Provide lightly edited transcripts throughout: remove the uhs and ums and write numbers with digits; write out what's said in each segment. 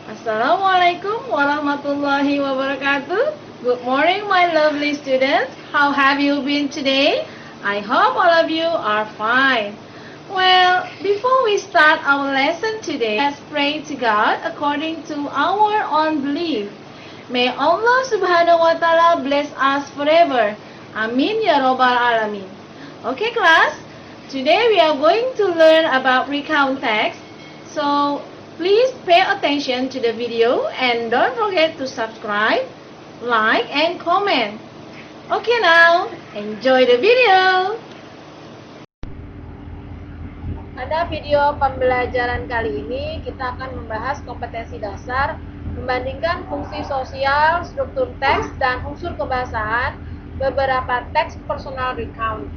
Assalamualaikum warahmatullahi wabarakatuh. Good morning, my lovely students. How have you been today? I hope all of you are fine. Well, before we start our lesson today, let's pray to God according to our own belief. May Allah subhanahu wa ta'ala bless us forever. Amin ya robbal alamin. Okay, class. Today we are going to learn about recount text. So, please pay attention to the video and don't forget to subscribe, like, and comment. Okay now, enjoy the video. Pada video pembelajaran kali ini kita akan membahas kompetensi dasar, membandingkan fungsi sosial, struktur teks, dan unsur kebahasaan beberapa teks personal recount.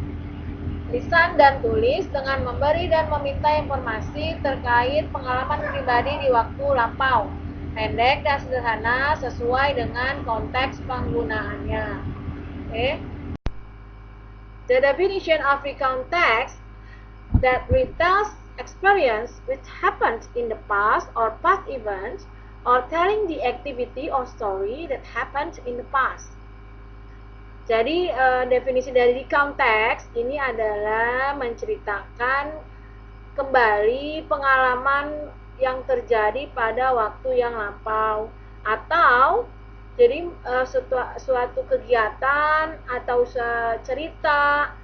Lisan dan tulis dengan memberi dan meminta informasi terkait pengalaman pribadi di waktu lampau, pendek dan sederhana sesuai dengan konteks penggunaannya. Okay. The definition of recount text that retells experience which happened in the past or past events or telling the activity or story that happened in the past. Jadi definisi dari recount text ini adalah menceritakan kembali pengalaman yang terjadi pada waktu yang lampau, atau jadi suatu kegiatan atau cerita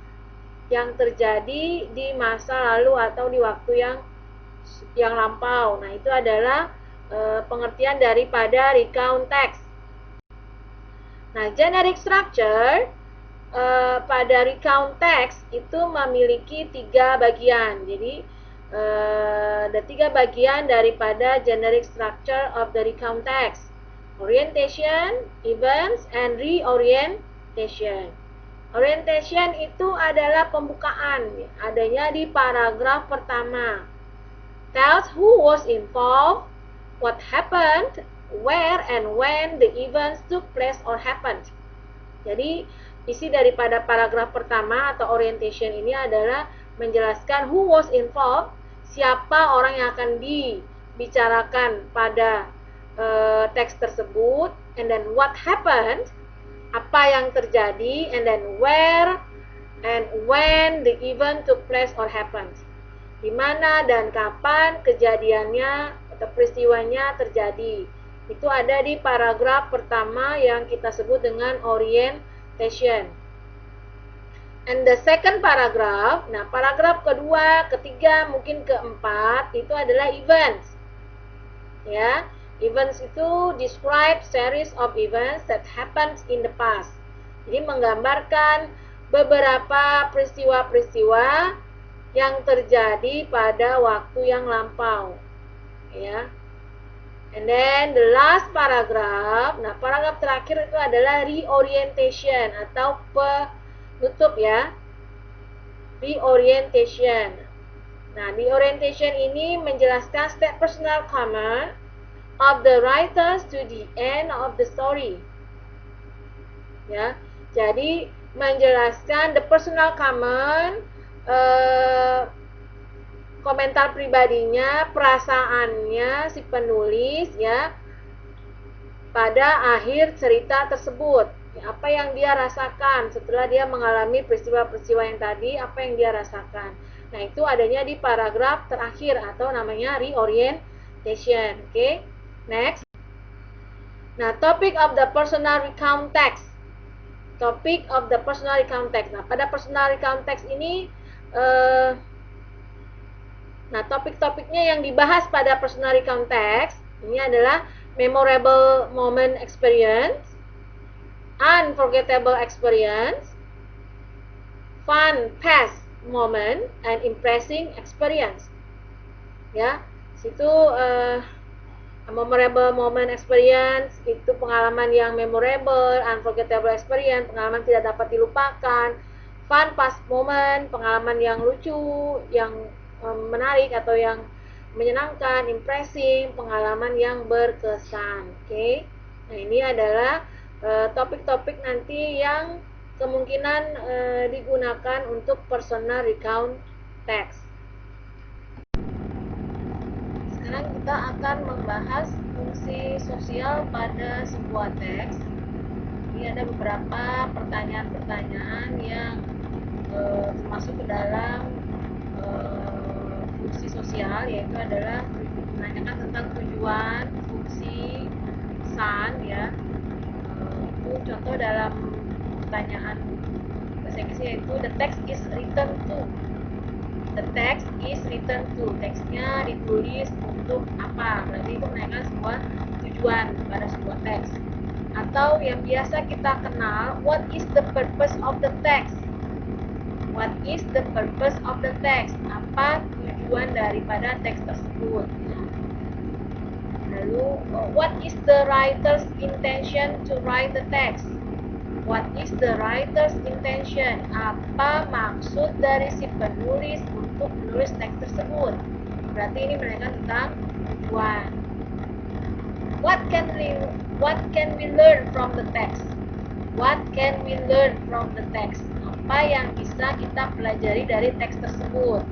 yang terjadi di masa lalu atau di waktu yang lampau. Nah, itu adalah pengertian daripada recount text. Nah, generic structure pada recount text itu memiliki 3 bagian. Jadi, ada 3 bagian daripada generic structure of the recount text: orientation, events, and reorientation. Orientation itu adalah pembukaan, adanya di paragraf pertama. Tells who was involved, what happened, where and when the events took place or happened. Jadi, isi daripada paragraf pertama atau orientation ini adalah menjelaskan who was involved, siapa orang yang akan dibicarakan pada teks tersebut, and then what happened, apa yang terjadi, and then where and when the event took place or happened. Di mana dan kapan kejadiannya atau peristiwanya terjadi. Itu ada di paragraf pertama yang kita sebut dengan orientation. And the second paragraph, nah paragraf kedua, ketiga, mungkin keempat, itu adalah events. Ya, events itu describe series of events that happened in the past. Jadi menggambarkan beberapa peristiwa-peristiwa yang terjadi pada waktu yang lampau. Ya. And then the last paragraph, nah paragraf terakhir itu adalah reorientation atau penutup ya. Reorientation. Nah, reorientation ini menjelaskan step personal comment of the writers to the end of the story. Ya, jadi menjelaskan the personal comment, komentar pribadinya, perasaannya si penulis ya pada akhir cerita tersebut. Ya, apa yang dia rasakan setelah dia mengalami peristiwa-peristiwa yang tadi, apa yang dia rasakan. Nah, itu adanya di paragraf terakhir atau namanya reorientation. Oke. Next. Nah, topic of the personal recount text. Topic of the personal recount text. Nah, pada personal recount text ini nah, topik-topiknya yang dibahas pada personal recount text ini adalah memorable moment experience, unforgettable experience, fun past moment, and impressing experience. Ya, situ memorable moment experience itu pengalaman yang memorable, unforgettable experience pengalaman tidak dapat dilupakan, fun past moment pengalaman yang lucu, yang menarik atau yang menyenangkan, impressing pengalaman yang berkesan. Oke. Nah, ini adalah topik-topik nanti yang kemungkinan digunakan untuk personal recount text. Sekarang kita akan membahas fungsi sosial pada sebuah teks. Ini ada beberapa pertanyaan-pertanyaan yang masuk ke dalam fungsi sosial, yaitu adalah menanyakan tentang tujuan, fungsi, pesan, ya. Itu contoh dalam pertanyaan bahasa Inggris, yaitu the text is written to. The text is written to. Teksnya ditulis untuk apa? Berarti itu menanyakan sebuah tujuan pada sebuah teks. Atau yang biasa kita kenal, what is the purpose of the text? What is the purpose of the text? Apa tujuan daripada teks tersebut? Lalu, what is the writer's intention to write the text? What is the writer's intention? Apa maksud dari si penulis untuk menulis teks tersebut? Berarti ini menanyakan tentang tujuan. What can we learn from the text? What can we learn from the text? Apa yang bisa kita pelajari dari teks tersebut?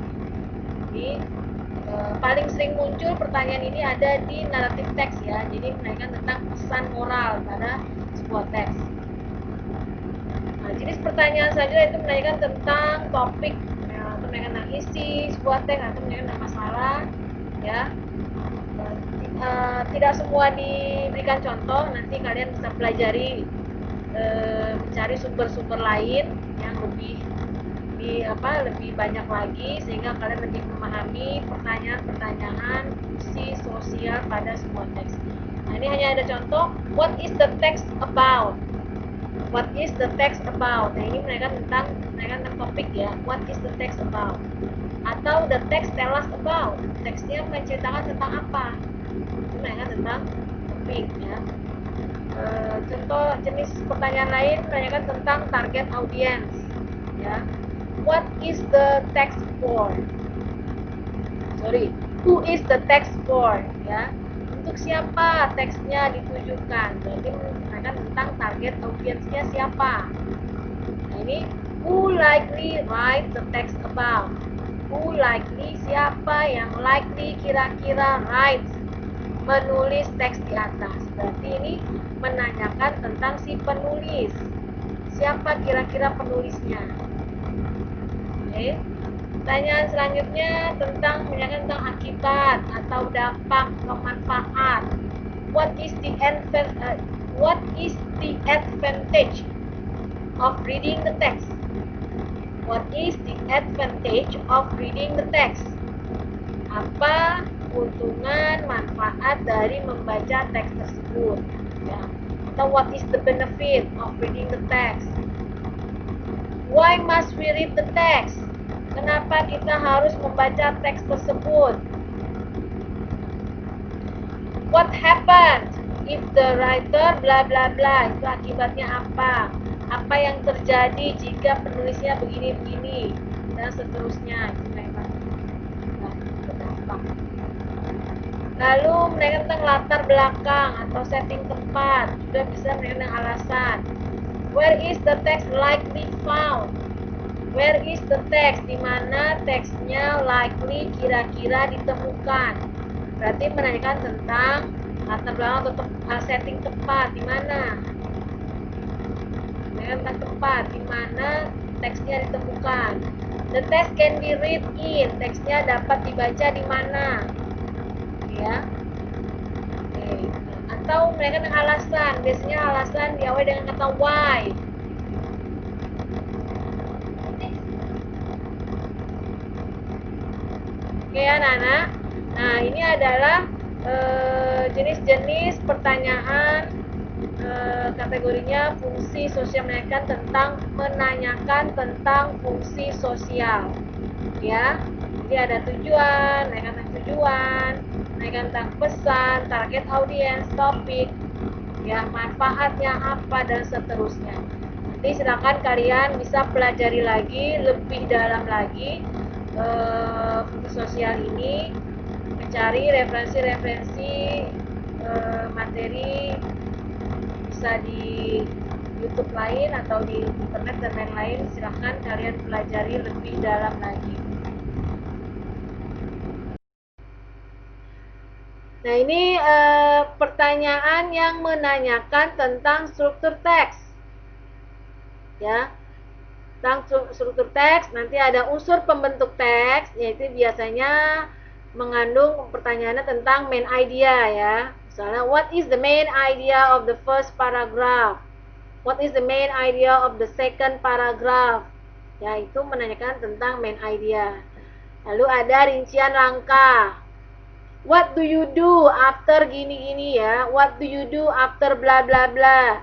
Jadi, paling sering muncul pertanyaan ini ada di naratif teks, ya. Jadi menanyakan tentang pesan moral pada sebuah teks. Nah, jenis pertanyaan selanjutnya itu menanyakan tentang topik, ya, atau menanyakan tentang isi sebuah teks, atau menanyakan tentang masalah, ya. Tidak semua diberikan contoh, nanti kalian bisa pelajari, mencari sumber-sumber lain yang lebih banyak lagi, sehingga kalian lebih memahami pertanyaan-pertanyaan fungsi sosial pada sebuah teks. Nah, ini hanya ada contoh. What is the text about? What is the text about? Nah, ini menanyakan tentang topik, ya. What is the text about? Atau the text tell us about. Teksnya menceritakan tentang apa? Itu menanyakan tentang topik, ya. Contoh jenis pertanyaan lain menanyakan tentang target audience, ya. What is the text for? Who is the text for? Ya. Untuk siapa teksnya ditujukan? Berarti menanyakan tentang target audience-nya siapa. Nah, ini who likely write the text about? Who likely, siapa yang likely kira-kira write, menulis teks di atas. Berarti ini menanyakan tentang si penulis. Siapa kira-kira penulisnya? Oke. Pertanyaan selanjutnya menanyakan tentang akibat atau dampak atau manfaat. What is the advantage of reading the text? What is the advantage of reading the text? Apa keuntungan, manfaat dari membaca teks tersebut, ya. Atau what is the benefit of reading the text? Why must we read the text? Kenapa kita harus membaca teks tersebut? What happened if the writer bla bla bla? Itu akibatnya apa? Apa yang terjadi jika penulisnya begini-begini dan seterusnya? Itu memang berdampak. Lalu menanyakan tentang latar belakang atau setting tempat, juga bisa menanyakan tentang alasan. Where is the text likely found? Where is the text? Di mana teksnya likely kira-kira ditemukan. Berarti menanyakan tentang latar belakang atau setting tempat, di mana. Menanyakan tentang tempat, di mana teksnya ditemukan. The text can be read in. Teksnya dapat dibaca di mana. Ya. Oke. Atau menanyakan tentang alasan. Biasanya alasan diawali dengan kata why. Oke, anak-anak. Nah, ini adalah jenis-jenis pertanyaan, kategorinya fungsi sosial, menanyakan tentang fungsi sosial, ya. Jadi ada tujuan, menanyakan tentang pesan, target audience, topik, ya, manfaatnya apa, dan seterusnya. Nanti silakan kalian bisa pelajari lagi lebih dalam lagi fungsi sosial ini, mencari referensi-referensi materi, bisa di YouTube lain atau di internet dan lain-lain. Silahkan kalian pelajari lebih dalam lagi. Nah, ini pertanyaan yang menanyakan tentang struktur teks. Ya, tentang struktur teks, nanti ada unsur pembentuk teks, yaitu biasanya mengandung pertanyaannya tentang main idea ya. Misalnya, what is the main idea of the first paragraph? What is the main idea of the second paragraph? Ya, itu menanyakan tentang main idea. Lalu ada rincian langkah. What do you do after gini-gini ya? What do you do after bla bla bla?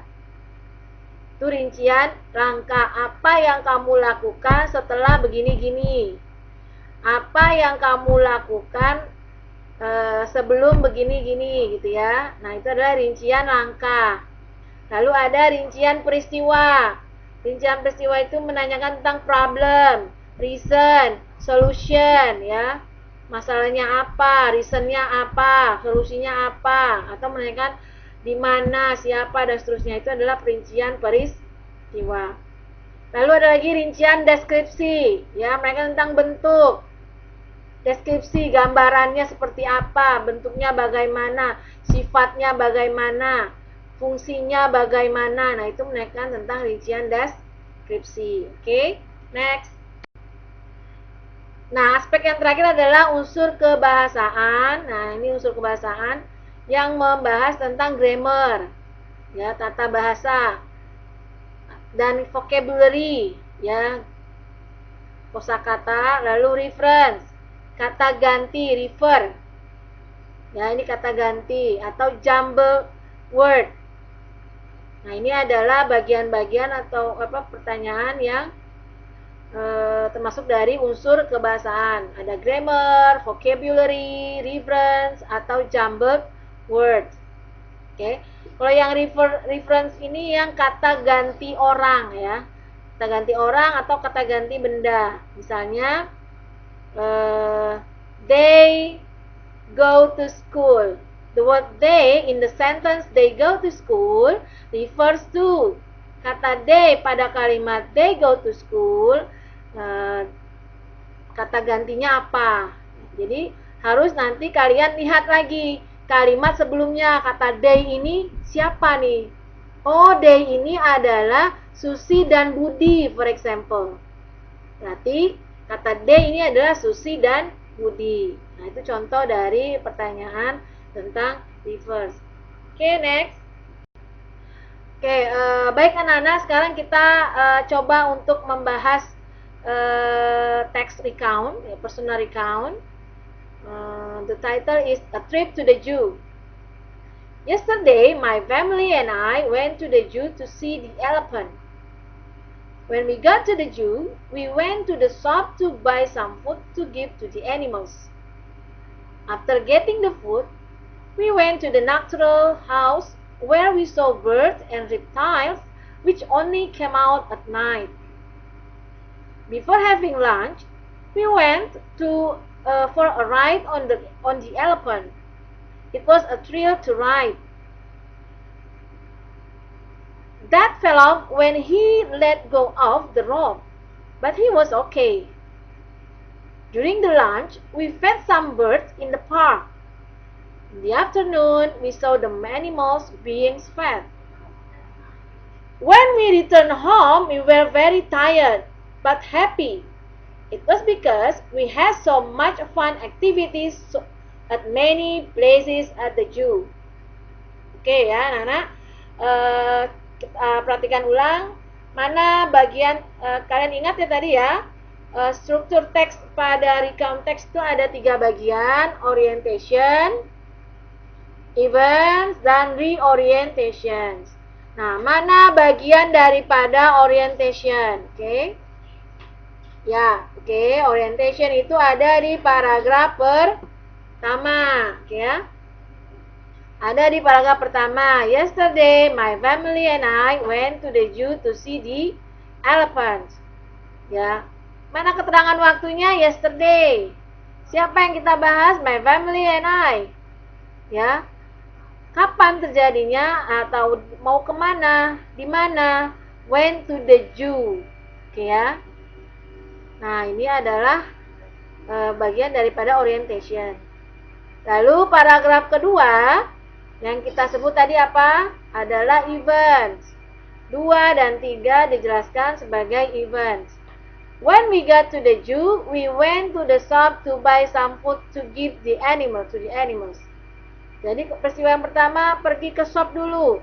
Itu rincian langkah. Apa yang kamu lakukan setelah begini-gini? Apa yang kamu lakukan sebelum begini-gini gitu ya? Nah, itu adalah rincian langkah. Lalu ada rincian peristiwa. Rincian peristiwa itu menanyakan tentang problem, reason, solution ya. Masalahnya apa, reasonnya apa, solusinya apa, atau menanyakan di mana, siapa, dan seterusnya. Itu adalah perincian peristiwa. Lalu ada lagi rincian deskripsi, ya, mereka tentang bentuk. Deskripsi, gambarannya seperti apa, bentuknya bagaimana, sifatnya bagaimana, fungsinya bagaimana. Nah, itu menanyakan tentang rincian deskripsi. Oke, next. Nah, aspek yang terakhir adalah unsur kebahasaan. Nah, ini unsur kebahasaan yang membahas tentang grammar, ya, tata bahasa, dan vocabulary, ya, kosakata. Lalu reference, kata ganti, refer, ya, ini kata ganti, atau jumble word. Nah, ini adalah bagian-bagian atau pertanyaan yang termasuk dari unsur kebahasaan. Ada grammar, vocabulary, reference, atau jumbled words. Oke. Kalau yang reference ini yang kata ganti orang ya. Kata ganti orang atau kata ganti benda. Misalnya they go to school. The word they in the sentence they go to school refers to kata they pada kalimat they go to school. Kata gantinya apa. Jadi harus nanti kalian lihat lagi kalimat sebelumnya, kata they ini siapa nih. Oh, they ini adalah Susi dan Budi, for example. Berarti kata they ini adalah Susi dan Budi. Nah, itu contoh dari pertanyaan tentang reverse. Oke, next. Oke, baik anak-anak, sekarang kita coba untuk membahas text recount, personal recount. The title is A Trip to the Zoo. Yesterday, my family and I went to the zoo to see the elephant. When we got to the zoo, we went to the shop to buy some food to give to the animals. After getting the food, we went to the natural house where we saw birds and reptiles which only came out at night. Before having lunch, we went for a ride on the elephant. It was a thrill to ride. Dad fell off when he let go of the rope, but he was okay. During the lunch, we fed some birds in the park. In the afternoon, we saw the animals being fed. When we returned home, we were very tired but happy. It was because we had so much fun activities at many places at the zoo. Oke ya, anak-anak, perhatikan ulang. Mana bagian kalian ingat ya tadi ya? Struktur teks pada recount text itu ada 3 bagian: orientation, events, dan reorientation. Nah, mana bagian daripada orientation? Oke. Ya, oke. Orientation itu ada di paragraf pertama, oke ya. Ada di paragraf pertama. Yesterday, my family and I went to the zoo to see the elephants. Ya. Mana keterangan waktunya? Yesterday. Siapa yang kita bahas? My family and I. Ya. Kapan terjadinya atau mau kemana? Di mana? Went to the zoo. Oke ya. Nah, ini adalah bagian daripada orientation. Lalu paragraf kedua yang kita sebut tadi apa? Adalah events. 2 dan 3 dijelaskan sebagai events. When we got to the zoo, we went to the shop to buy some food to give the animals. Jadi peristiwa yang pertama pergi ke shop dulu.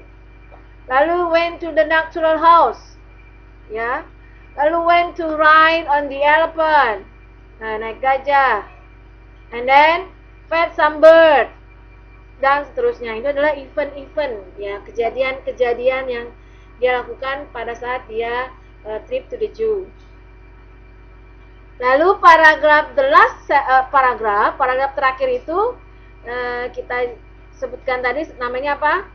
Lalu went to the natural house. Ya. Lalu went to ride on the elephant. Nah, naik gajah. And then fed some bird. Dan seterusnya. Itu adalah event-event, ya, kejadian-kejadian yang dia lakukan pada saat dia trip to the zoo. Lalu paragraf paragraf terakhir itu kita sebutkan tadi namanya apa?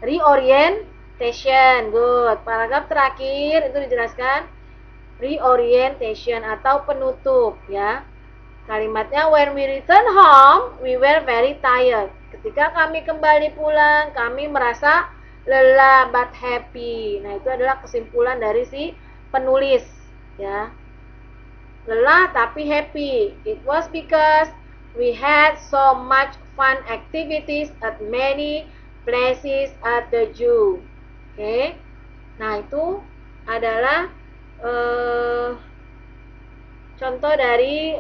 Reorientation. Good. Paragraf terakhir itu dijelaskan reorientation atau penutup, ya. Kalimatnya, when we return home, we were very tired. Ketika kami kembali pulang, kami merasa lelah but happy. Nah, itu adalah kesimpulan dari si penulis, ya. Lelah tapi happy. It was because we had so much fun activities at many places at the zoo. Oke. Nah, itu adalah contoh dari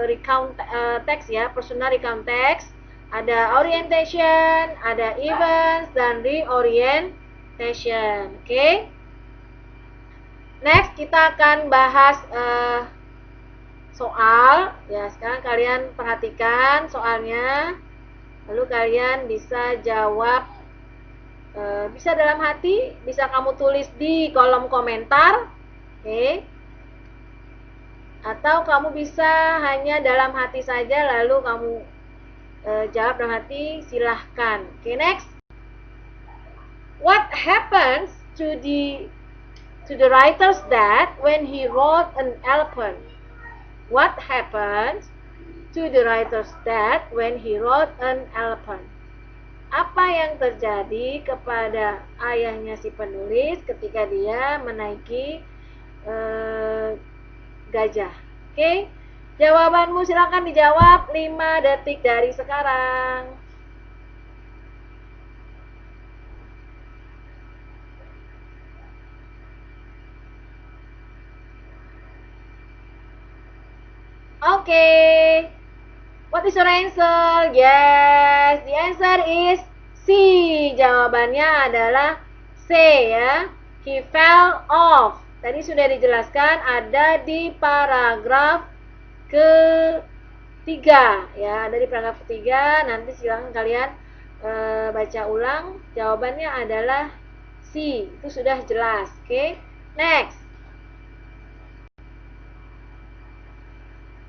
recount text, ya, personal recount text. Ada orientation, ada events, dan reorientation. Oke. Next kita akan bahas soal. Ya, sekarang kalian perhatikan soalnya. Lalu kalian bisa jawab, bisa dalam hati, bisa kamu tulis di kolom komentar. Oke. Atau kamu bisa hanya dalam hati saja lalu kamu jawab dalam hati, silahkan. Oke, next. What happens to the writer's dad when he rode an elephant? What happens to the writer's dad when he rode an elephant? Apa yang terjadi kepada ayahnya si penulis ketika dia menaiki gajah? Oke, jawabanmu silakan dijawab 5 detik dari sekarang. Okay. What is your answer? Yes, the answer is C. Jawabannya adalah C, ya. He fell off. Tadi sudah dijelaskan, ada di paragraf ketiga, ya, ada di paragraf ketiga. Nanti silakan kalian baca ulang. Jawabannya adalah C. Itu sudah jelas. Oke, next.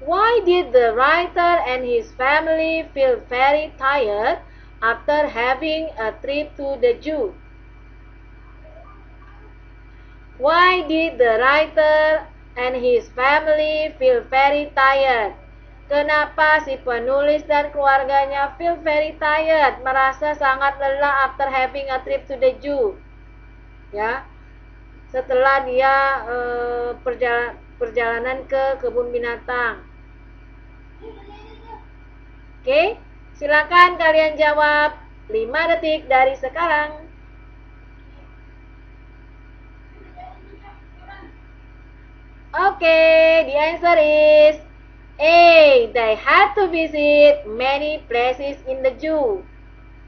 Why did the writer and his family feel very tired after having a trip to the zoo? Why did the writer and his family feel very tired? Kenapa si penulis dan keluarganya feel very tired, merasa sangat lelah after having a trip to the zoo? Ya, setelah dia perjalanan ke kebun binatang. Oke, silakan kalian jawab 5 detik dari sekarang. Okay, the answer is A. They had to visit many places in the zoo.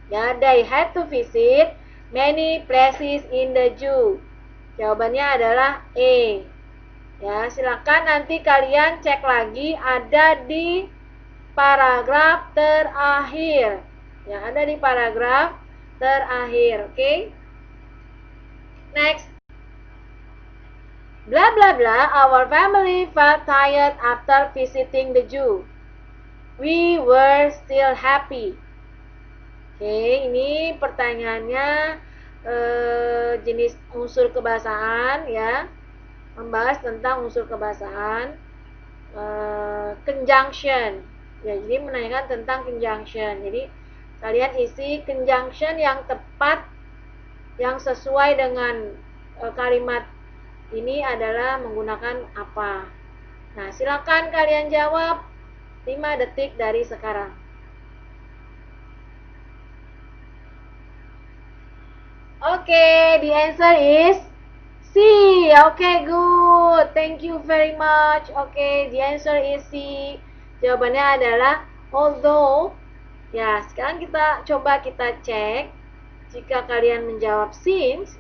Ya, they had to visit many places in the zoo. Jawabannya adalah A. Ya, silakan nanti kalian cek lagi, ada di paragraf terakhir. Ya, ada di paragraf terakhir. Oke. Next. Blah blah blah, our family felt tired after visiting the zoo. We were still happy. Oke, ini pertanyaannya jenis unsur kebahasaan, ya. Membahas tentang unsur kebahasaan, conjunction. Ya, jadi menanyakan tentang conjunction. Jadi kalian isi conjunction yang tepat, yang sesuai dengan kalimat ini adalah menggunakan apa. Nah, silakan kalian jawab 5 detik dari sekarang. Okay, the answer is C. Okay, good. Thank you very much. Okay, the answer is C. Jawabannya adalah although. Ya, sekarang kita coba kita cek. Jika kalian menjawab since,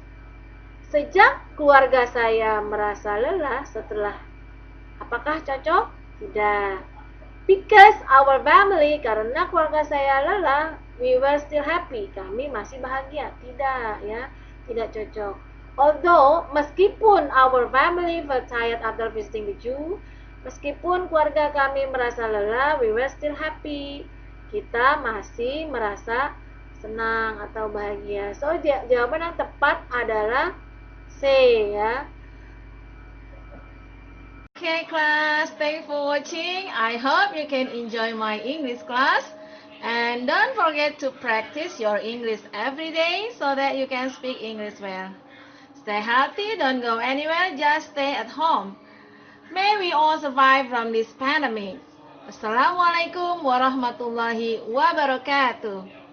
sejak keluarga saya merasa lelah setelah, apakah cocok? Tidak. Because our family, karena keluarga saya lelah, we were still happy. Kami masih bahagia. Tidak, ya. Tidak cocok. Although, meskipun our family felt tired after visiting the zoo, meskipun keluarga kami merasa lelah, we were still happy. Kita masih merasa senang atau bahagia. So, jawaban yang tepat adalah C, ya. Okay class, thanks for watching. I hope you can enjoy my English class. And don't forget to practice your English every day so that you can speak English well. Stay healthy, don't go anywhere, just stay at home. May we all survive from this pandemic. Assalamualaikum warahmatullahi wabarakatuh.